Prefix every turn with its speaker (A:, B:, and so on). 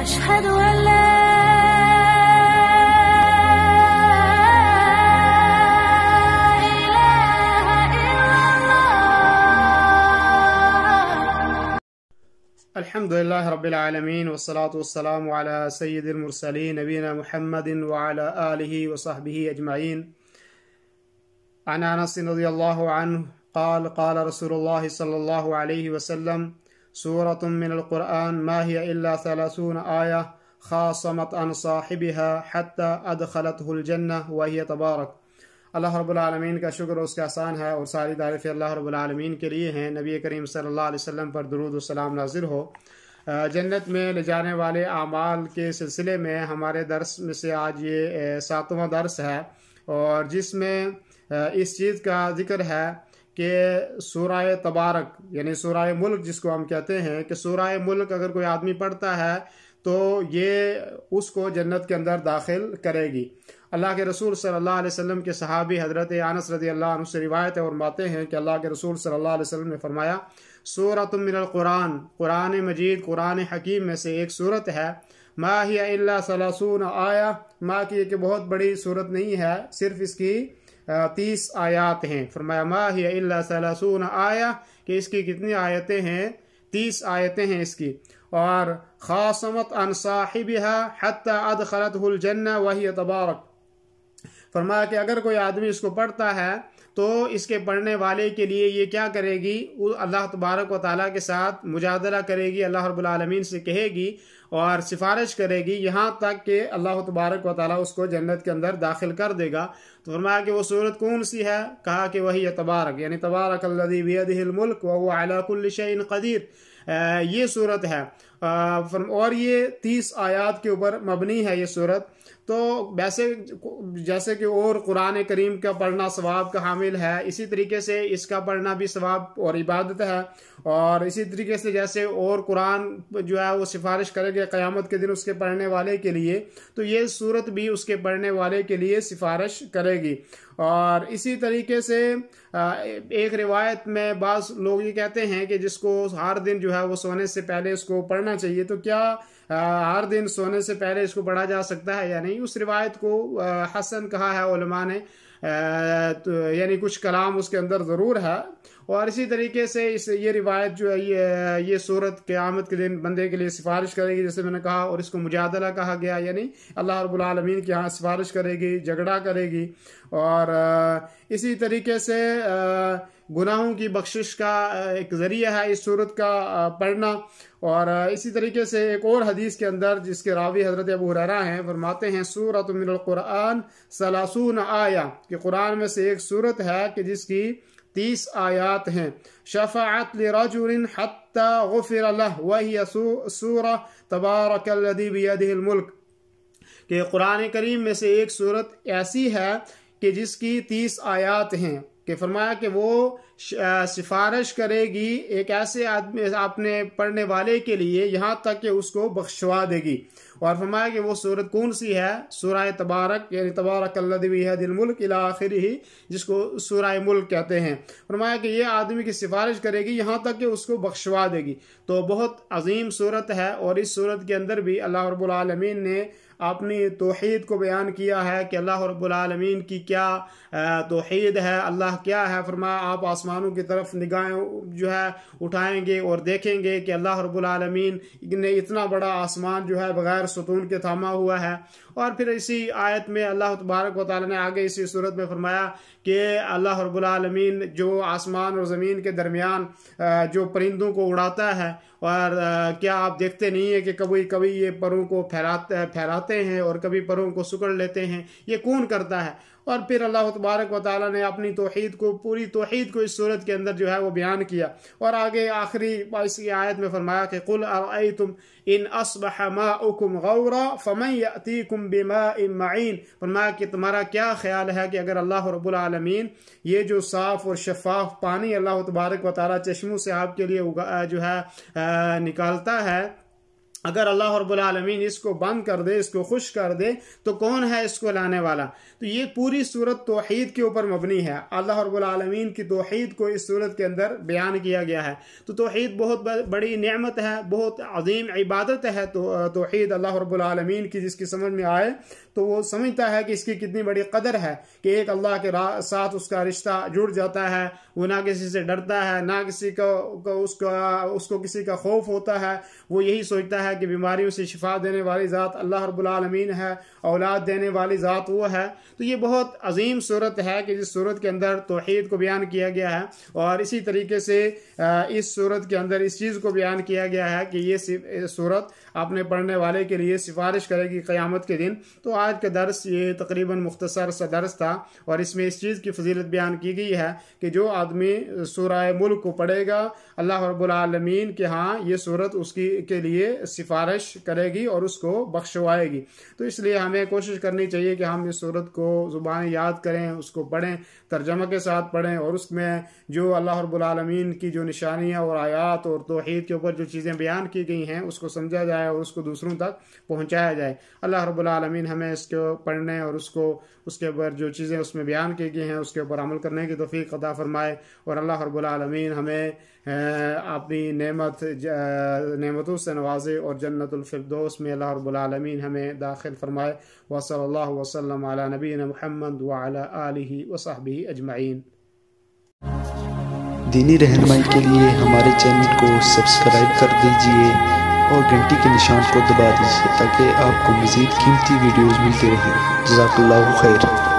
A: أشهد أن لا
B: الحمد لله رب العالمين والصلاة والسلام على سيد المرسلين نبينا محمد وعلى آله وصحبه أجمعين. عن أنس رضي الله عنه قال قال رسول الله صلى الله عليه وسلم: سورة من القرآن ما هي إلا 30 آية خاصمت عن صاحبها حتى أدخلته الجنة وهي تبارك. اللہ رب العالمین کا شکر اس کا احسان ہے اور ساری تعریفیں اللہ رب العالمین کے لیے ہیں۔ نبی کریم صلی اللہ علیہ وسلم پر درود و سلام نازل ہو۔ جنت میں لے جانے والے اعمال کے سلسلے میں ہمارے درس میں سے آج یہ 7واں درس ہے، اور جس میں اس چیز کا ذکر ہے کہ سورہ تبارک یعنی سورہ ملک جس کو ہم کہتے ہیں، کہ سورہ ملک اگر کوئی آدمی پڑھتا ہے تو یہ اس کو جنت کے اندر داخل کرے گی۔ اللہ کے رسول صلی اللہ علیہ وسلم کے صحابی حضرت انس رضی اللہ عنہ سے روایت ہے اور فرماتے ہیں کہ اللہ کے رسول صلی اللہ علیہ وسلم نے فرمایا: سورۃ من القرآن، قرآن مجید قرآن حکیم میں سے ایک سورت ہے، ما ہی الا 30 آیہ، ما کی کہ بہت بڑی سورت نہیں ہے، صرف اس کی 30 آیات ہیں۔ فرمایا ما ہی الا 30 آیہ، کہ اس کی کتنی آیتیں ہیں؟ 30 آیتیں ہیں اس کی۔ اور خاصمت عن صاحبها حتی ادخلته الجنہ وہی تبارک، فرمایا کہ اگر کوئی آدمی اس کو پڑھتا ہے تو اس کے پڑھنے والے کے لیے یہ کیا کرے گی؟ اللہ تبارک و تعالیٰ کے ساتھ مجادلہ کرے گی، اللہ رب العالمین سے کہے گی اور سفارش کرے گی، یہاں تک کہ اللہ تبارک و تعالیٰ اس کو جنت کے اندر داخل کر دے گا۔ تو فرمایا کہ وہ صورت کون سی ہے؟ کہا کہ وہی تبارک، یعنی تبارک الذی بیدہ الملک وہو علی کل شیء قدیر، یہ صورت ہے۔ اور یہ 30 آیات کے اوپر مبنی ہے یہ صورت۔ تو جیسے کہ اور قرآن کریم کا پڑھنا ثواب کا حامل ہے، اسی طریقے سے اس کا پڑھنا بھی ثواب اور عبادت ہے، اور اسی طریقے سے جیسے اور قرآن جو ہے وہ سفارش کرے گا قیامت کے دن اس کے پڑھنے والے کے لیے، تو یہ صورت بھی اس کے پڑھنے والے کے لیے سفارش کرے گی۔ اور اسی طریقے سے ایک روایت میں بعض لوگ یہ کہتے ہیں کہ جس کو ہر دن جو ہے وہ سونے سے پہلے اس کو پڑھنا چاہیے، تو کیا ہر دن سونے سے پہلے اس کو پڑھا جا سکتا ہے یا نہیں؟ اس روایت کو حسن کہا ہے علماء نے، یعنی کچھ کلام اس کے اندر ضرور ہے۔ اور اسی طریقے سے یہ روایت جو ہے یہ صورت قیامت کے دن بندے کے لیے سفارش کرے گی، جیسے میں نے کہا، اور اس کو مجادلہ کہا گیا، یعنی اللہ رب العالمین کے ہاں سفارش کرے گی، جھگڑا کرے گی۔ اور اسی طریقے سے گناہوں کی بخشش کا ایک ذریعہ ہے اس صورت کا پڑھنا۔ اور اسی طریقے سے ایک اور حدیث کے اندر جس کے راوی حضرت ابو ہریرہ ہیں، فرماتے ہیں سورۃ من القرآن 30 آیہ، کہ قرآن میں سے ایک صورت ہے کہ جس کی 30 آیات ہیں۔ شفاعت لرجل حتی غفر لہ وہی سورہ تبارک الذی بیدہ الملک، کہ قرآن کریم میں سے ایک صورت ایسی ہے کہ جس کی 30 آیات ہیں، کہ فرمایا کہ وہ سفارش کرے گی ایک ایسے آدمی اپنے پڑھنے والے کے لیے یہاں تک کہ اس کو بخشوا دے گی۔ اور فرمایا کہ وہ صورت کون سی ہے؟ سورہ تبارک، یعنی تبارک الذی بیدہ الملک الی آخرہ، جس کو سورہ ملک کہتے ہیں۔ فرمایا کہ یہ آدمی کی سفارش کرے گی یہاں تک کہ اس کو بخشوا دے گی۔ تو بہت عظیم صورت ہے، اور اس صورت کے اندر بھی اللہ رب العالمین نے اپنی توحید کو بیان کیا ہے کہ اللہ رب العالمین کی کیا توحید ہے، اللہ کیا ہے۔ فرمایا آپ آسمانوں کی طرف نگاہیں جو ہے اٹھائیں گے اور دیکھیں گے کہ اللہ رب العالمین نے اتنا بڑا آسمان جو ہے بغیر ستون کے تھاما ہوا ہے۔ اور پھر اسی آیت میں اللہ تبارک و تعالیٰ نے آگے اسی صورت میں فرمایا کہ اللہ رب العالمین جو آسمان اور زمین کے درمیان جو پرندوں کو اڑاتا ہے، اور کیا آپ دیکھتے نہیں ہیں کہ کبھی کبھی یہ پروں کو پھیلاتے ہیں اور کبھی پروں کو سکڑ لیتے ہیں، یہ کون کرتا ہے؟ اور پھر اللہ تبارک و تعالیٰ نے اپنی توحید کو، پوری توحید کو اس صورت کے اندر جو ہے وہ بیان کیا۔ اور آگے آخری اس کی آیت میں فرمایا کہ قل ارأیتم ان اصبح ماؤکم غورا فمن یأتیکم بماء معین، فرمایا کہ تمہارا کیا خیال ہے کہ اگر اللہ رب العالمین یہ جو صاف اور شفاف پانی اللہ تبارک و تعالیٰ چشموں سے آپ کے لیے جو ہے نکالتا ہے، اگر اللہ رب العالمین اس کو بند کر دے، اس کو خوش کر دے، تو کون ہے اس کو لانے والا؟ تو یہ پوری صورت توحید کے اوپر مبنی ہے۔ اللہ رب العالمین کی توحید کو اس صورت کے اندر بیان کیا گیا ہے۔ تو توحید بہت بڑی نعمت ہے، بہت عظیم عبادت ہے۔ توحید اللہ رب العالمین کی جس کی سمجھ میں آئے تو وہ سمجھتا ہے کہ اس کی کتنی بڑی قدر ہے، کہ ایک اللہ کے ساتھ اس کا رشتہ جڑ جاتا ہے، وہ نہ کسی سے ڈرتا ہے، نہ کسی کو اس کو کسی کا خوف ہوتا ہے، وہ یہی سوچتا ہے کہ بیماریوں سے شفا دینے والی ذات اللہ رب العالمین ہے، اولاد دینے والی ذات وہ ہے۔ تو یہ بہت عظیم صورت ہے کہ جس صورت کے اندر توحید کو بیان کیا گیا ہے، اور اسی طریقے سے اس صورت کے اندر اس چیز کو بیان کیا گیا ہے کہ یہ صورت اپنے پڑھنے والے کے لیے سفارش کرے گی قیامت کے دن۔ تو آج کا درس یہ تقریباً مختصر سا درس تھا، اور اس میں اس چیز کی فضیلت بیان کی گئی ہے کہ جو آدمی سورہ ملک کو پڑھے گا، اللہ رب العالمین کے ہاں یہ صورت اس کے لیے سفارش کرے گی اور اس کو بخشوائے گی۔ تو اس لیے ہمیں کوشش کرنی چاہیے کہ ہم اس صورت کو زبان یاد کریں، اس کو پڑھیں، ترجمہ کے ساتھ پڑھیں، اور اس میں جو اللہ رب العالمین کی جو نشانیاں اور آیات اور توحید کے اوپر جو چیزیں بیان کی گئی ہیں اس کو سمجھا جائے اور اس کو دوسروں تک پہنچایا جائے۔ اللہ رب العالمین ہمیں اس کو پڑھنے اور اس کے اوپر جو چیزیں اس میں بیان کی گئی ہیں اس کے اوپر عمل کرنے کی توفیق عطا فرمائے، اور اللہ رب العالمین ہمیں اپنی نعمتوں سے نوازے اور جنت الفردوس میں اللہ رب العالمین ہمیں داخل فرمائے۔ وصلی اللہ وسلم علی نبینا محمد وعلی آلہ وصحبہ اجمعین۔
A: دینی رہنمائی کے لیے ہمارے چینل کو سبسکرائب کر دیجئے اور گھنٹی کے نشان کو دبا دیجئے تاکہ آپ کو مزید قیمتی ویڈیوز ملتے رہیں۔ جزاک اللہ خیر۔